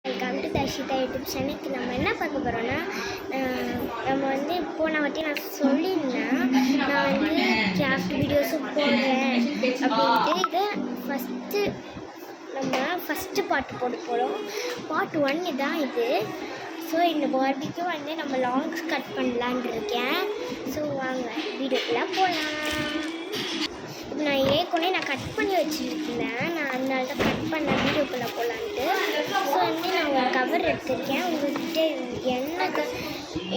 Welcome to Dharshitha YouTube சேனலுக்கு நம்ம என்ன பார்க்க போகிறோன்னா, நம்ம வந்து போன வாட்டி நான் சொல்லியிருந்தேன் நான் வந்து கிராஃப்ட் வீடியோஸும் போடுறேன் அப்படின்ட்டு. இதை ஃபஸ்ட்டு பார்ட் போட போகிறோம். பார்ட் 1 தான் இது. ஸோ இந்த பார்பிக்கு வந்து நம்ம லாங்ஸ் கட் பண்ணலான் இருக்கேன். ஸோ வாங்க வீடியோக்குள்ளே போகலாம். இப்போ நான் ஏற்கனவே கட் பண்ணி வச்சுருந்தேன். நான் அதனால தான் கட் பண்ண வீடியோக்குள்ளே போகலான்ட்டு. ஸோ வந்து நான் ஒரு கவர் எடுத்திருக்கேன். உங்கள்கிட்ட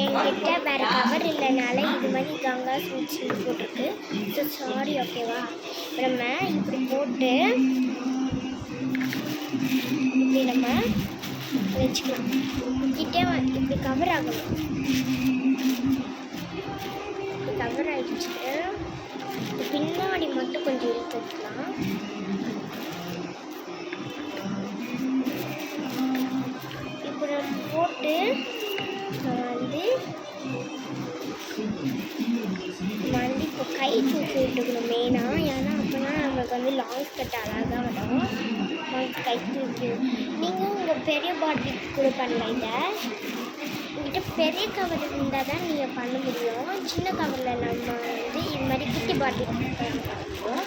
என்கிட்ட வேறு கவர் இல்லைனால இது மாதிரி கங்கா ஸ்வீட்ஸ் போட்டிருக்கு. ஸோ சாரி, ஓகேவா? நம்ம இப்படி போட்டு இப்படி நம்ம வச்சுக்கலாம். கிட்டே இப்படி கவர் ஆகணும். கவர் ஆகிடுச்சு. பின்னாடி மட்டும் கொஞ்சம் எடுத்துக்கலாம். இப்படி போட்டு வந்து இப்போ கை தூக்கி விட்டுக்கணும் மெயினாக. ஏன்னா அப்போனா நம்மளுக்கு வந்து லாங்ஸ் கட் அழகாக வரும். கை தூக்கி நீங்கள் உங்கள் பெரிய பாட்டிலுக்கு கூட பண்ணலாம். இதை உங்கள்கிட்ட பெரிய கவர் இருந்தால் தான் நீங்கள் பண்ண முடியும். சின்ன கவரில் நம்ம வந்து இது மாதிரி குட்டி பாட்டில் பண்ணுவோம்.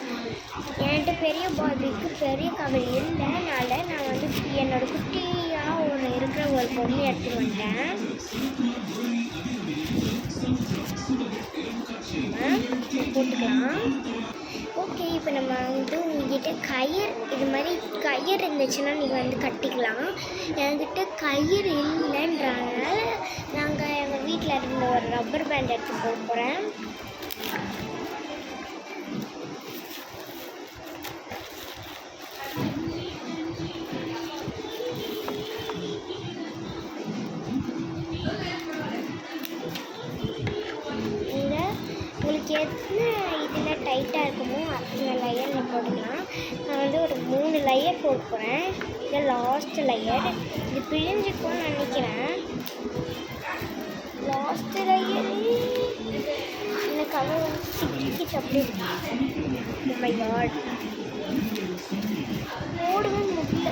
என்கிட்ட பெரிய பாட்டிலுக்கு பெரிய கவர் இல்லைனால நான் வந்து என்னோடய குட்டியாக ஒன்று இருக்கிற ஒரு பொம்மை எடுத்துகிட்டு வந்துட்டேன். போட்டுக்கலாம். ஓகே, இப்போ நம்ம வந்து உங்கள்கிட்ட கயிறு இது மாதிரி கயிறு இருந்துச்சுன்னா நீங்கள் வந்து கட்டிக்கலாம். என்கிட்ட கயிறு இல்லைன்றனால நாங்கள் எங்கள் வீட்டில் இருந்த ஒரு ரப்பர் பேண்ட் எடுத்து போட போகிறேன். உங்களுக்கு எத்தனை இதில் டைட்டாக இருக்குமோ அத்தனை லேயரில் போடலாம். நான் வந்து ஒரு 3 லேயர் போட போகிறேன். இது லாஸ்ட் லேயர். இது பிழிஞ்சுக்கும்னு நினைக்கிறேன். லாஸ்ட் லேயர் இந்த கவர் வந்து சிக்கிச்சு அப்படி. மை காட், போடவே முடியல.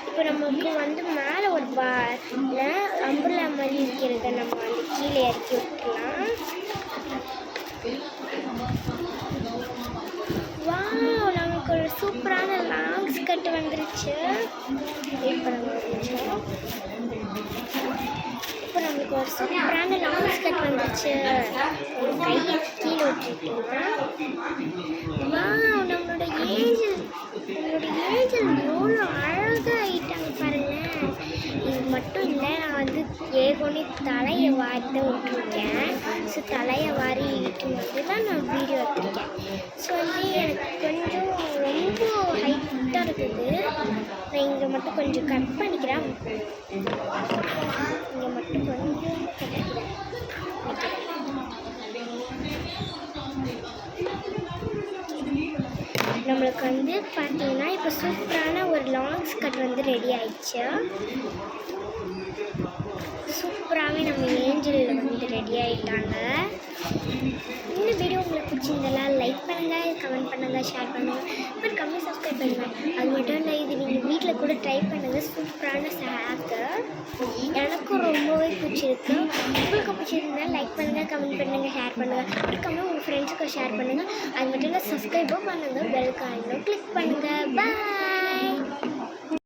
இப்போ நமக்கு வந்து மேலே ஒரு அம்புலா மாதிரி இருக்கிறத நம்ம வந்து கீழே இறக்கி விட்டுக்கலாம். வாவ், நமக்கு ஒரு சூப்பரான லாங்ஸ் கட் வந்துருச்சு. இப்போ நம்மளுக்கு ஒரு சூப்பரான லாங்ஸ் கட் வந்துருச்சு. கையை கீழே விட்டுருக்கலாம். வாவ், நம்மளோட ஏஞ்சல் எவ்வளோ அழகாக ஆகிட்டாங்க பாருங்கள். இது மட்டும் இல்லை, நான் வந்து ஏகோனே தலையை வாரி விட்டுருக்கேன். ஸோ தலையை வாரி இட்டும் போது தான் நான் வீடியோ எடுத்திருக்கேன். ஸோ வந்து எனக்கு கொஞ்சம் ரொம்ப ஹைட்டாக இருக்குது. நான் இங்கே மட்டும் கொஞ்சம் கட் பண்ணிக்கிறேன். இங்கே மட்டும் கொஞ்சம் கட்டிக்கிறேன். நம்மளுக்கு வந்து பார்த்தீங்கன்னா இப்போ சூப்பரான ஒரு லாங்ஸ் கட் வந்து ரெடி ஆயிடுச்சு. சூப்பராகவே நம்ம ஏஞ்சலில் வந்து ரெடி ஆகிட்டாங்க. இந்த வீடியோ உங்களுக்கு பிடிச்சிருந்தெல்லாம் லைக் பண்ணுங்கள், கமெண்ட் பண்ணுங்கள், ஷேர் பண்ணுங்கள், அப்புறம் கம்மி சப்ஸ்கிரைப் பண்ணுங்கள். அது மட்டும் இல்லை, இது நீங்கள் வீட்டில் கூட ட்ரை பண்ணுங்கள். சூப்பரான ஹேக்கு எனக்கும் ரொம்பவே பிடிச்சிருக்கு. உங்களுக்கு பிடிச்சிருந்தால் லைக் பண்ணுங்கள், கமெண்ட் பண்ணுங்கள், ஷேர் பண்ணுங்கள், அப்புறம் உங்கள் ஃப்ரெண்ட்ஸுக்கு ஷேர் பண்ணுங்கள். அது மட்டும் இல்லை, சப்ஸ்கிரைபும் பண்ணுங்கள், பெல் ஐக்கானை கிளிக் பண்ணுங்கள்.